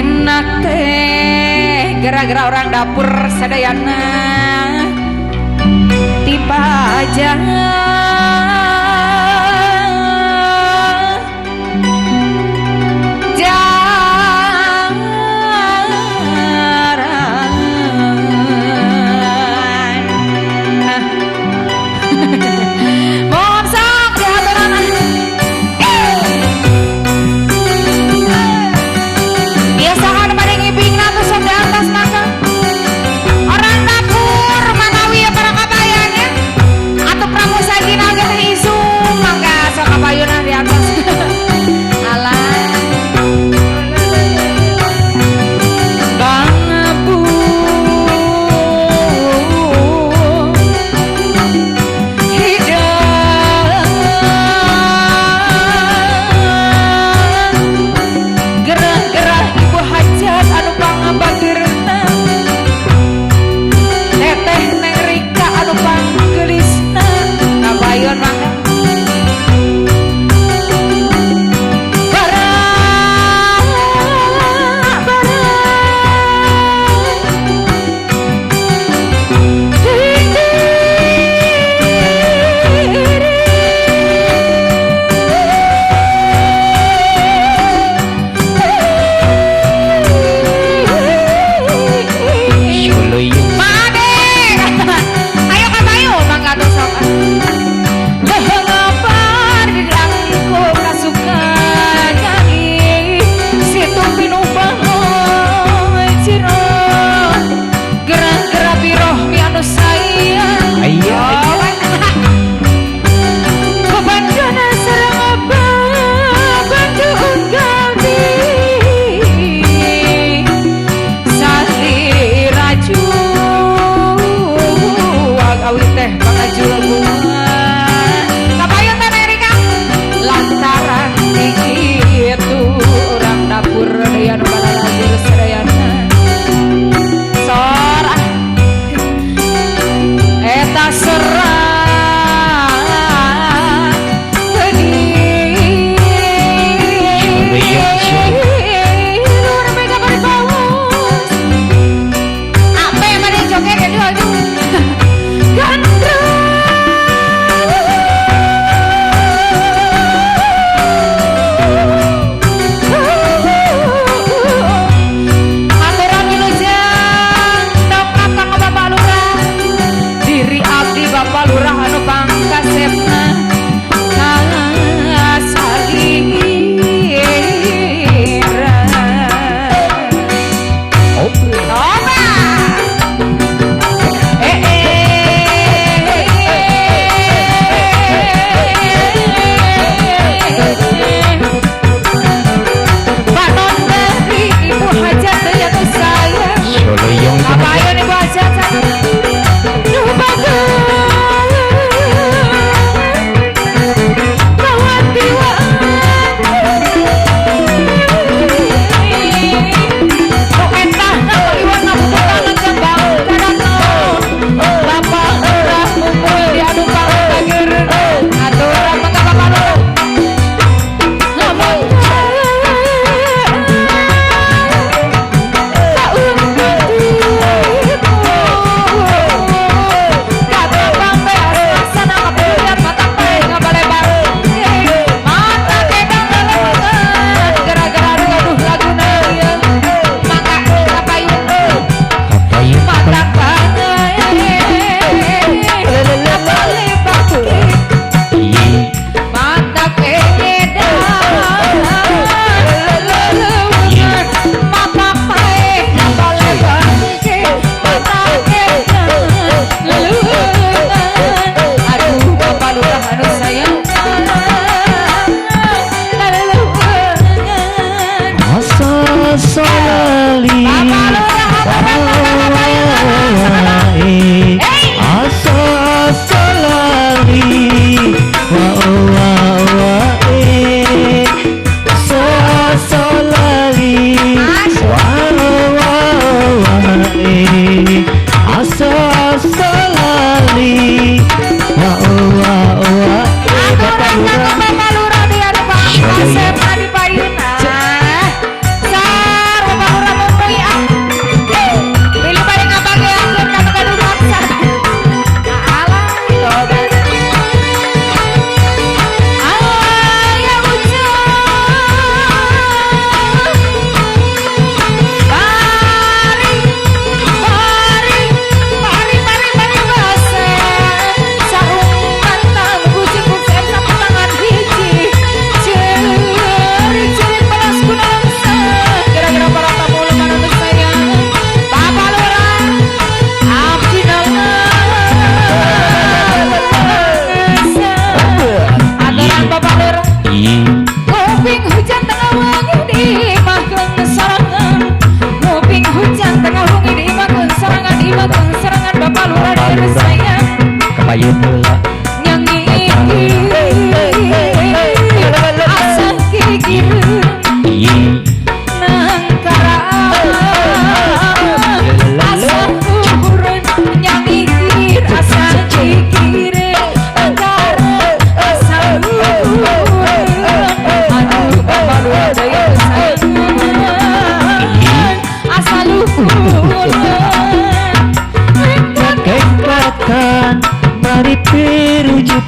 enak teh gara-gara orang dapur sadayana tiba aja orang dapur manawi para kabayanya atau pramusa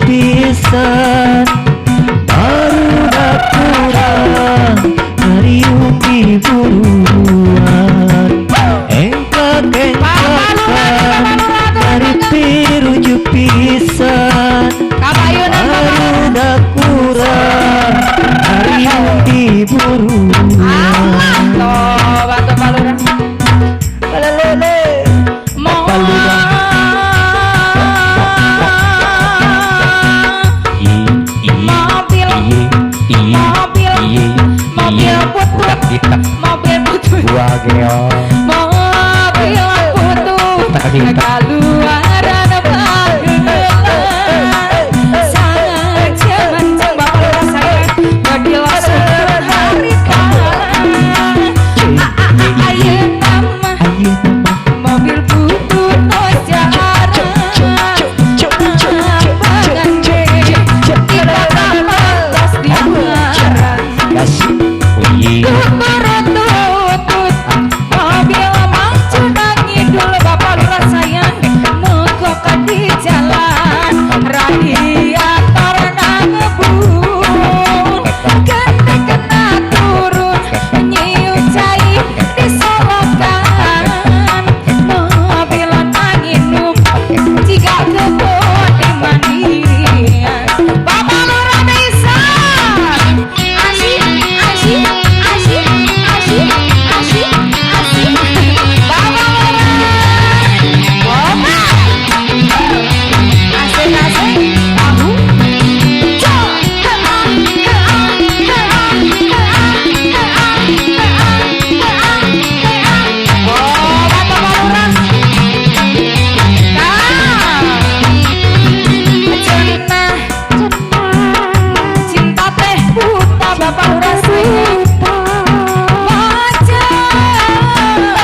pisan baru kurang ngariung di buruan engkak-engkakan dari piruju pisan baru kurang ngariung di buruan batu palura mobil putu keluaran bagelan sangat zaman bapak lurah saya badi langsung hari kalah ayeuna mah mobil butut nojaran pangan kita kalas di marang tutut mobil maju ngidul bapak lurah sayang mukokan di jalan radiator nangebun gede kena turun nyiuk cair di solokan mobilan anginum jika kebun di mandirian bapak lurah desa asyik asyik asyik asyik asyik asyik bapak lurah bapak asik-asik tahu cinta teh buta bapak lurah sayang wajah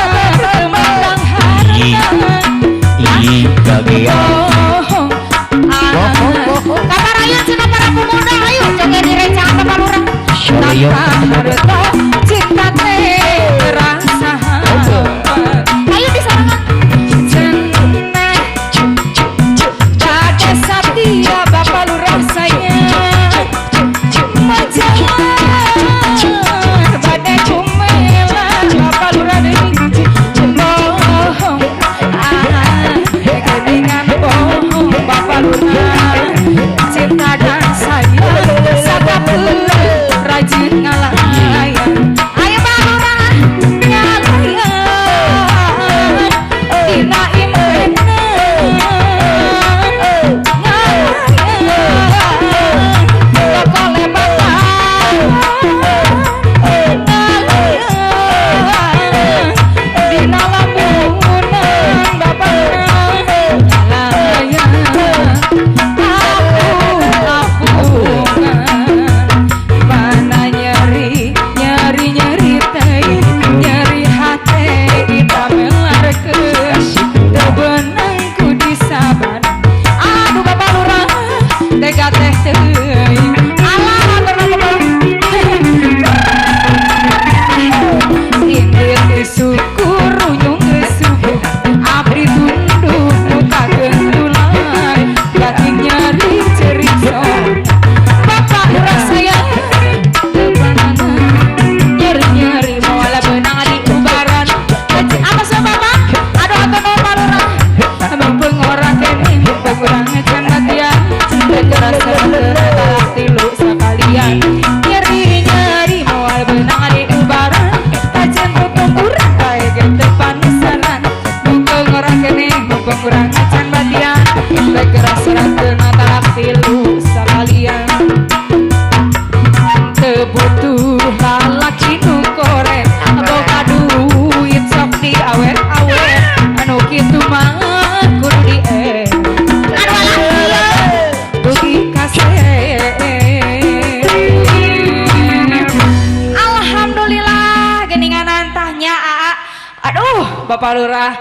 memandang harta kata rakyat cina para pemuda ayo joget direncang bapak lurah tanpa harta cinta teh rasa ayo disarangan cenah kade satia bapak lurah sayang majalan badai cumela bapak lurah deui bohong dengan bohong bapak lurah cinta dan sayang sakapeung rajin ngalayan ayo bapak lurah ngalayan dina impenan ngalayan kokole bapak ngalayan dina lamunan bapak lurah ngalayan mana nyeri nyeri nyeri teh nyeri hati kita melarkeun tebenang ku disaban aduh bapak lurah tega teh teuing alah sindir syukur runyung subuh abdi tunduk muka gendulan batin nyeri cerita bapak lurah sayang nyeri-nyeri moala benang di ubaran apa sih bapak aduh atau bapak lurah mumpung orang kene mumpung orang ngecan matian segera talak tilu sekalian nyeri-nyeri moala benang di ubaran tajem tuturan bae gente panisaran mumpung orang kene mumpung orang ngecan matian segera talak tilu sekalian tebutuh lalaki nu korek boga duit sok di awet-awet anu kitu mah kudu di rugi kasih alhamdulillah geningan antahnya aduh bapak lurah